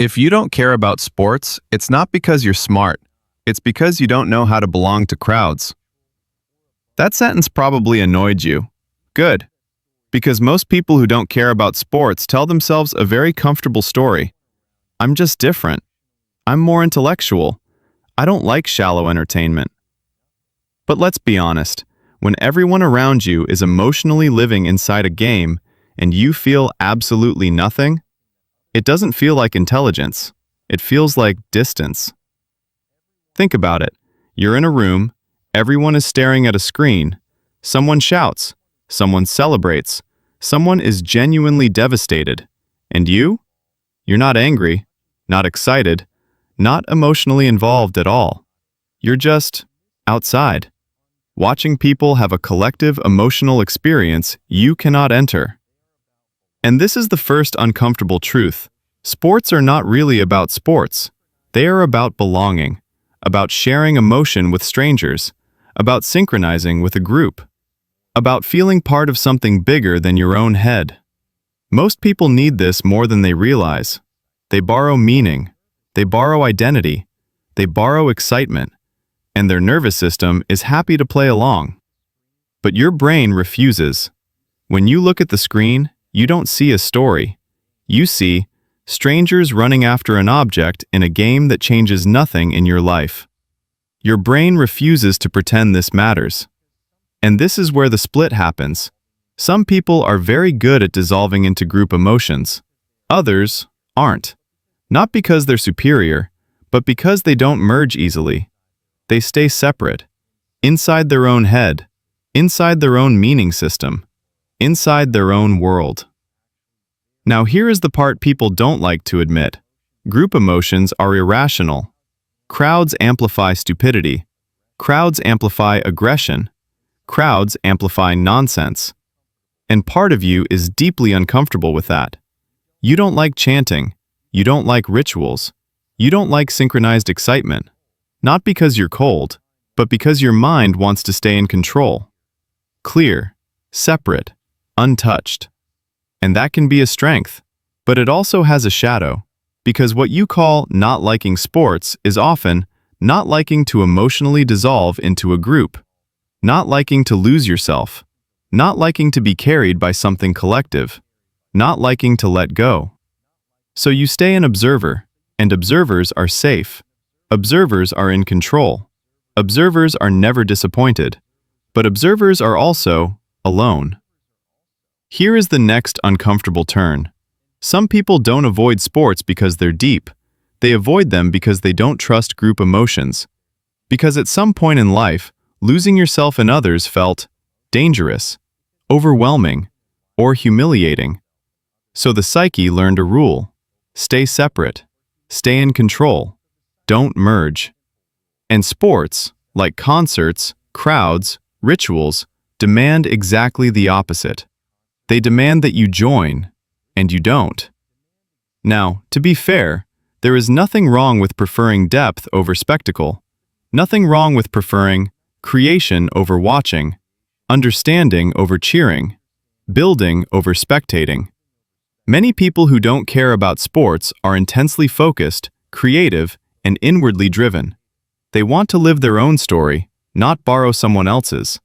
If you don't care about sports, it's not because you're smart. It's because you don't know how to belong to crowds. That sentence probably annoyed you. Good. Because most people who don't care about sports tell themselves a very comfortable story. I'm just different. I'm more intellectual. I don't like shallow entertainment. But let's be honest. When everyone around you is emotionally living inside a game and you feel absolutely nothing, it doesn't feel like intelligence. It feels like distance. Think about it. You're in a room, everyone is staring at a screen, someone shouts, someone celebrates, someone is genuinely devastated. And you? You're not angry, not excited, not emotionally involved at all. You're just outside, watching people have a collective emotional experience you cannot enter. And this is the first uncomfortable truth. Sports are not really about sports. They are about belonging, about sharing emotion with strangers, about synchronizing with a group, about feeling part of something bigger than your own head. Most people need this more than they realize. They borrow meaning, they borrow identity, they borrow excitement, and their nervous system is happy to play along. But your brain refuses. When you look at the screen, you don't see a story. You see strangers running after an object in a game that changes nothing in your life. Your brain refuses to pretend this matters. And this is where the split happens. Some people are very good at dissolving into group emotions. Others aren't. Not because they're superior, but because they don't merge easily. They stay separate, inside their own head, inside their own meaning system, inside their own world. Now here is the part people don't like to admit. Group emotions are irrational. Crowds amplify stupidity. Crowds amplify aggression. Crowds amplify nonsense. And part of you is deeply uncomfortable with that. You don't like chanting. You don't like rituals. You don't like synchronized excitement. Not because you're cold, but because your mind wants to stay in control. Clear, separate, untouched. And that can be a strength, but it also has a shadow, because what you call not liking sports is often not liking to emotionally dissolve into a group, not liking to lose yourself, not liking to be carried by something collective, not liking to let go. So you stay an observer, and observers are safe. Observers are in control. Observers are never disappointed, but observers are also alone. Here is the next uncomfortable turn. Some people don't avoid sports because they're deep. They avoid them because they don't trust group emotions. Because at some point in life, losing yourself in others felt dangerous, overwhelming, or humiliating. So the psyche learned a rule. Stay separate. Stay in control. Don't merge. And sports, like concerts, crowds, rituals, demand exactly the opposite. They demand that you join, and you don't. Now, to be fair, there is nothing wrong with preferring depth over spectacle, nothing wrong with preferring creation over watching, understanding over cheering, building over spectating. Many people who don't care about sports are intensely focused, creative, and inwardly driven. They want to live their own story, not borrow someone else's.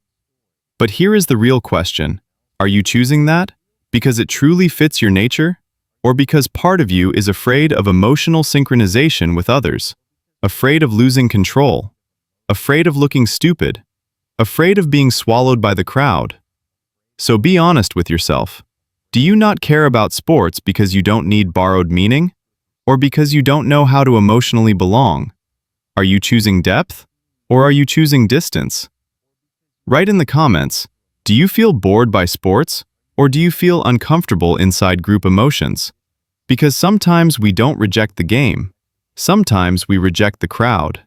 But here is the real question. Are you choosing that because it truly fits your nature, or because part of you is afraid of emotional synchronization with others, afraid of losing control, afraid of looking stupid, afraid of being swallowed by the crowd? So be honest with yourself. Do you not care about sports because you don't need borrowed meaning, or because you don't know how to emotionally belong? Are you choosing depth, or are you choosing distance? Write in the comments. Do you feel bored by sports, or do you feel uncomfortable inside group emotions? Because sometimes we don't reject the game. Sometimes we reject the crowd.